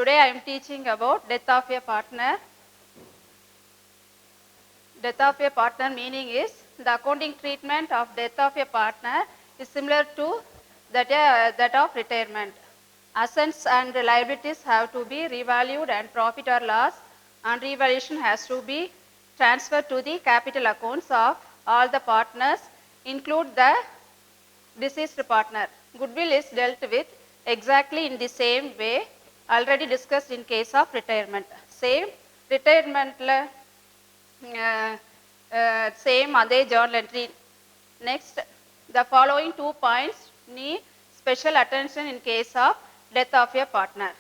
Today I am teaching about death of a partner. Death of a partner meaning is the accounting treatment of death of a partner is similar to that of retirement. Assets and liabilities have to be revalued and profit or loss and revaluation has to be transferred to the capital accounts of all the partners, include the deceased partner. Goodwill is dealt with exactly in the same way already discussed in case of retirement. Same retirement same other journal entry. Next, the following 2 points need special attention in case of death of a partner.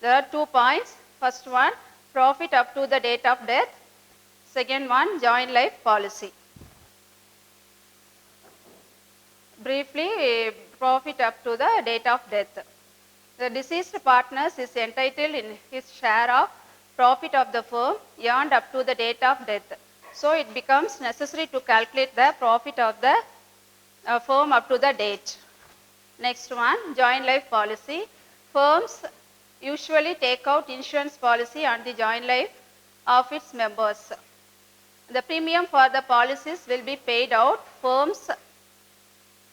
There are 2 points. First one, profit up to the date of death. Second one, joint life policy. Briefly, profit up to the date of death. The deceased partner is entitled in his share of profit of the firm earned up to the date of death. So it becomes necessary to calculate the profit of the firm up to the date. Next one, joint life policy. Firms usually take out insurance policy on the joint life of its members. The premium for the policies will be paid out. Firms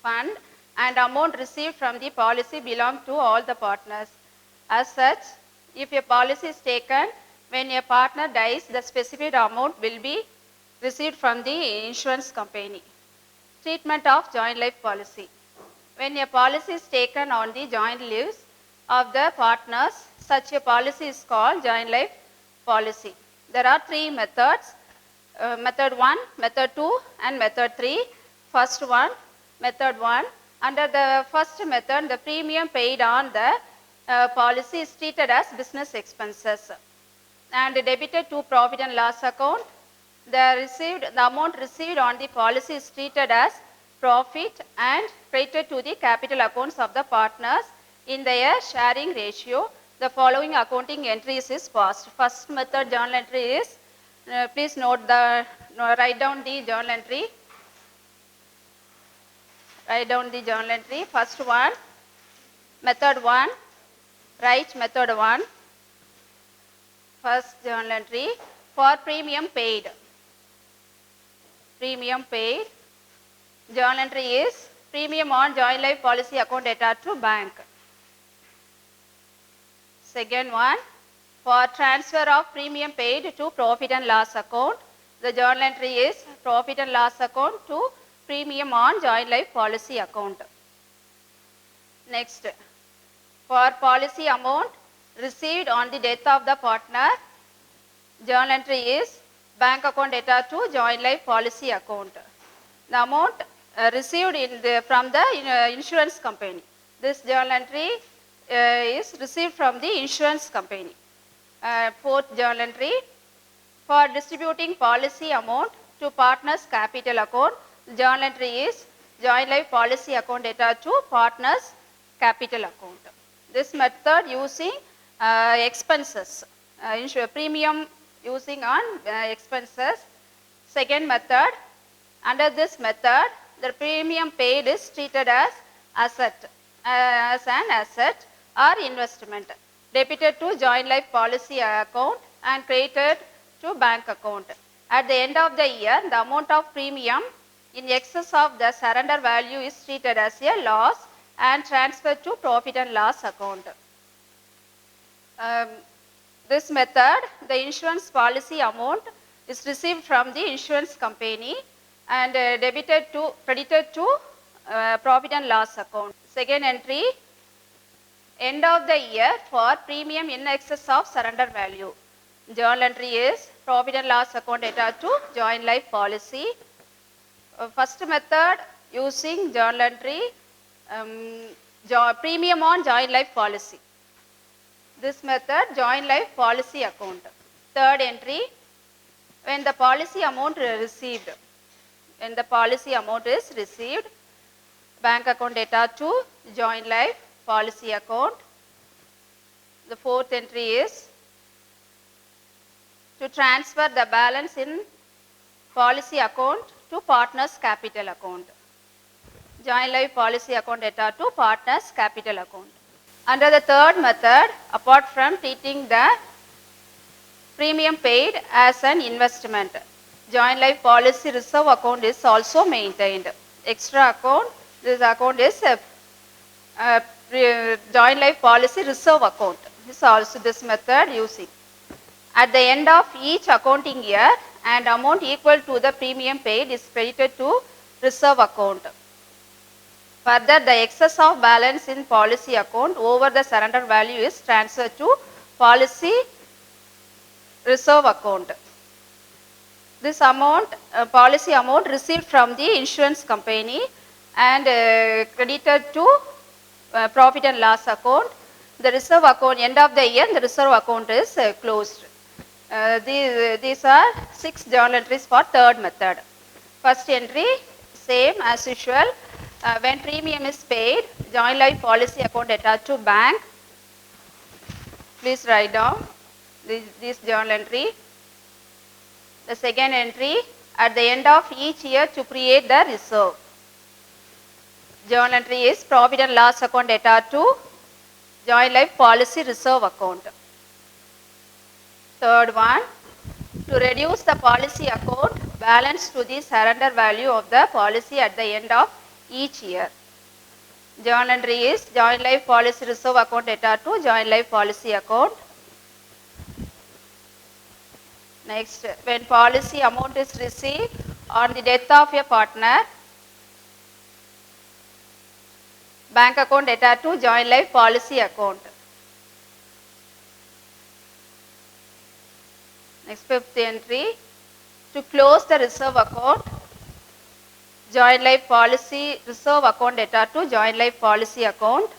fund and amount received from the policy belong to all the partners. As such, if a policy is taken when a partner dies, the specified amount will be received from the insurance company. Treatment of joint life policy. When a policy is taken on the joint lives of the partners, such a policy is called joint life policy. There are 3 methods, method 1, method 2 and method 3. First one, method 1. Under the first method, the premium paid on the policy is treated as business expenses and debited to profit and loss account. The amount received on the policy is treated as profit and credited to the capital accounts of the partners in their sharing ratio. The following accounting entries is passed. First method journal entry is, please write down the journal entry. Write down the journal entry. First one, method 1, write method 1. First journal entry for premium paid. Premium paid. Journal entry is premium on joint life policy account data to bank. Second one, for transfer of premium paid to profit and loss account. The journal entry is profit and loss account to premium on joint life policy account. Next, for policy amount received on the death of the partner, journal entry is bank account data to joint life policy account. The amount received from the insurance company. This journal entry is received from the insurance company. Fourth journal entry, for distributing policy amount to partners capital account, journal entry is joint life policy account data to partners capital account. This method using expenses, premium using on expenses. Second method, under this method, the premium paid is treated as asset, as an asset or investment, debited to joint life policy account and credited to bank account. At the end of the year, the amount of premium in excess of the surrender value is treated as a loss and transferred to profit and loss account. This method, the insurance policy amount is received from the insurance company and credited to profit and loss account. Second entry, end of the year for premium in excess of surrender value. Journal entry is profit and loss account data to joint life policy. First method using journal entry, premium on joint life policy. This method, joint life policy account. Third entry, when the policy amount received. When the policy amount is received, bank account data to joint life policy account. The fourth entry is to transfer the balance in policy account to partners capital account. Joint life policy account data to partners capital account. Under the third method, apart from treating the premium paid as an investment, joint life policy reserve account is also maintained. Extra account, this account is a joint life policy reserve account. This is also this method using. At the end of each accounting year, an amount equal to the premium paid is credited to reserve account. Further, the excess of balance in policy account over the surrender value is transferred to policy reserve account. This amount, policy amount received from the insurance company and credited to profit and loss account. The reserve account, end of the year, the reserve account is closed. These are 6 journal entries for third method. First entry, same as usual. When premium is paid, joint life policy account attached to bank. Please write down this journal entry. The second entry, at the end of each year to create the reserve. Journal entry is profit and loss account attached to joint life policy reserve account. Third one, to reduce the policy account balance to the surrender value of the policy at the end of each year. Journal entry is joint life policy reserve account attached to joint life policy account. Next, when policy amount is received on the death of a partner, bank account attached to joint life policy account. Next, fifth entry, to close the reserve account, joint life policy reserve account attached to joint life policy account.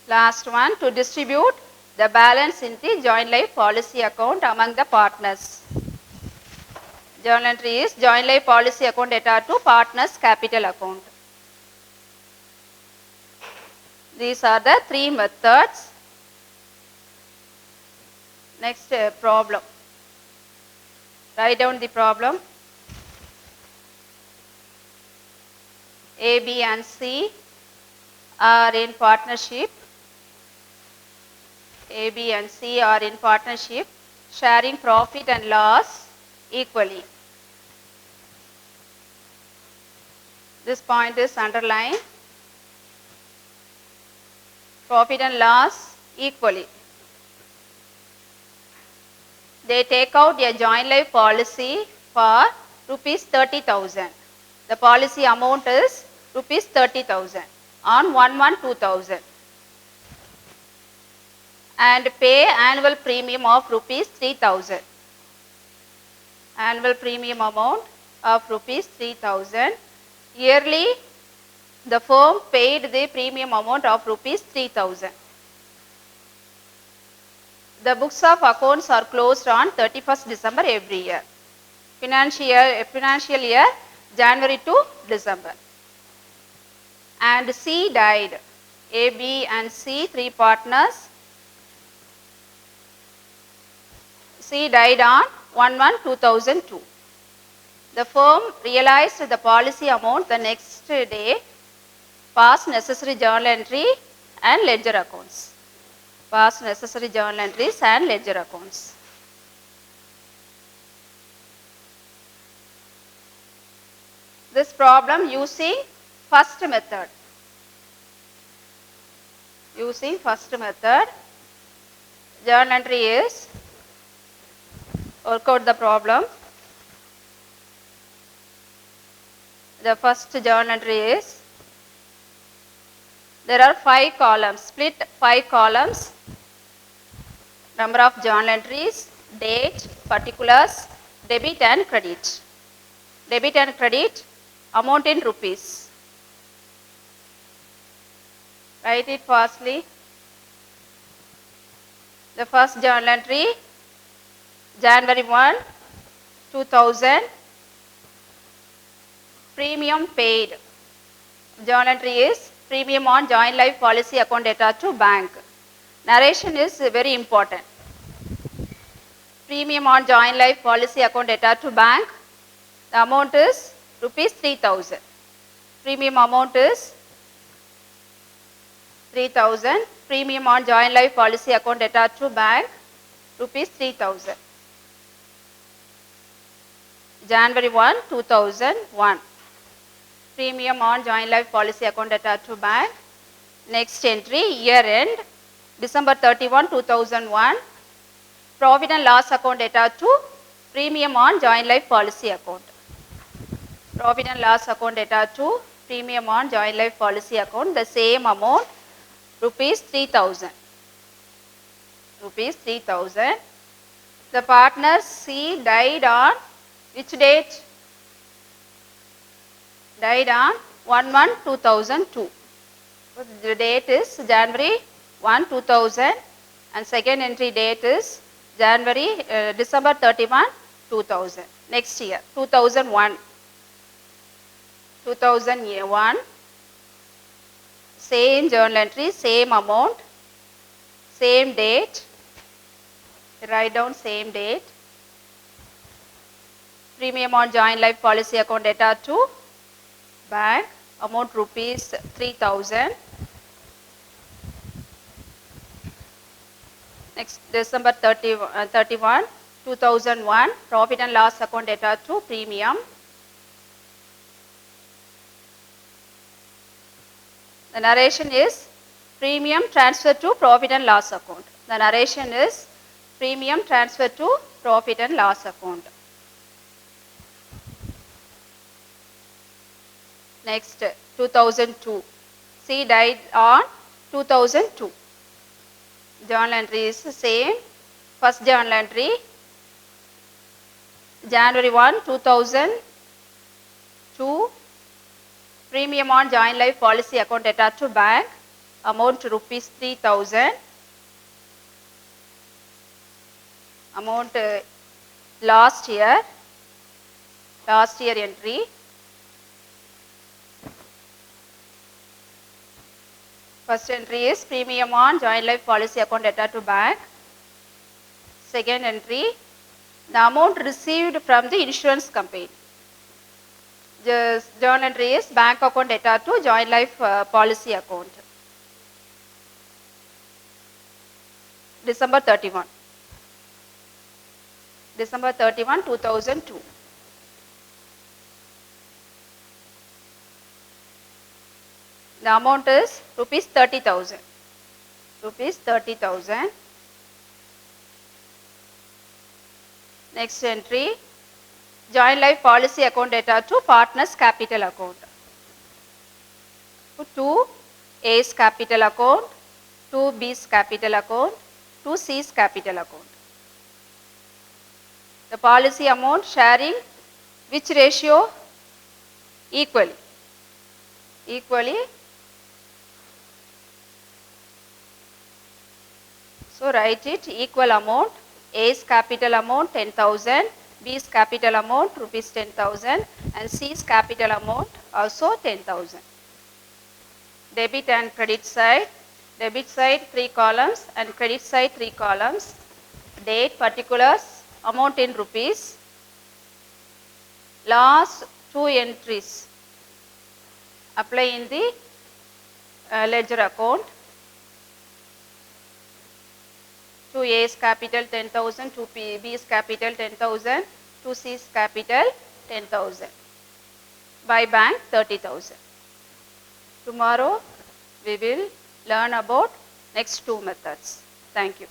Last one, to distribute the balance in the joint life policy account among the partners. Journal entry is joint life policy account attached to partners capital account. These are the 3 methods. Next problem. Write down the problem. A, B and C are in partnership. A, B and C are in partnership, sharing profit and loss equally. This point is underlined. Profit and loss equally. They take out a joint life policy for rupees 30,000. The policy amount is rupees 30,000 on 1/1/2000 and pay annual premium of rupees 3,000. Annual premium amount of rupees 3,000. Yearly, the firm paid the premium amount of rupees 3,000. The books of accounts are closed on 31st December every year. Financial year January to December. And C died. A, B and C, 3 partners. C died on 1/1/2002. The firm realized the policy amount the next day, passed necessary journal entry and ledger accounts. Passed necessary journal entries and ledger accounts. This problem using first method. Using first method, journal entry is, work out the problem. The first journal entry is, there are 5 columns, split 5 columns, number of journal entries, date, particulars, debit and credit. Debit and credit, amount in rupees. Write it fastly. The first journal entry, January 1, 2000, premium paid. Journal entry is premium on joint life policy account attached to bank. Narration is very important. Premium on joint life policy account attached to bank. The amount is rupees 3,000. Premium amount is 3,000. Premium on joint life policy account attached to bank, rupees 3,000. January 1, 2001. Premium on joint life policy account attached to bank. Next entry, year end, December 31, 2001. Profit and loss account attached to premium on joint life policy account. Profit and loss account attached to premium on joint life policy account, the same amount, rupees 3,000. Rupees 3,000. The partner C died on which date? Died on 1/1/2002. So the date is January 1, 2000 and second entry date is December 31, 2000. Next year, 2001. 2001. Same journal entry, same amount, same date. Write down same date. Premium on joint life policy account attached to bank, amount rupees 3,000. Next, December 31, 2001, profit and loss account attached to premium. The narration is premium transfer to profit and loss account. The narration is premium transfer to profit and loss account. Next, 2002. C died on 2002. Journal entry is the same. First journal entry, January 1, 2002. Premium on joint life policy account attached to bank, amount rupees 3,000. Amount last year entry. First entry is premium on joint life policy account attached to bank. Second entry, the amount received from the insurance company. The journal entry is bank account attached to joint life policy account. December 31. December 31, 2002. The amount is rupees 30,000. Rupees 30,000. Next entry, joint life policy account attached to partners capital account. 2 A's capital account, 2 B's capital account, 2 C's capital account. The policy amount sharing which ratio? Equally. So write it equal amount. A's capital amount 10,000, B's capital amount rupees 10,000 and C's capital amount also 10,000. Debit and credit side. Debit side 3 columns and credit side 3 columns. Date, particulars, amount in rupees. Last 2 entries apply in the ledger account. 2 A's capital 10,000, 2 B's capital 10,000, 2 C's capital 10,000. By bank 30,000. Tomorrow we will learn about next 2 methods. Thank you.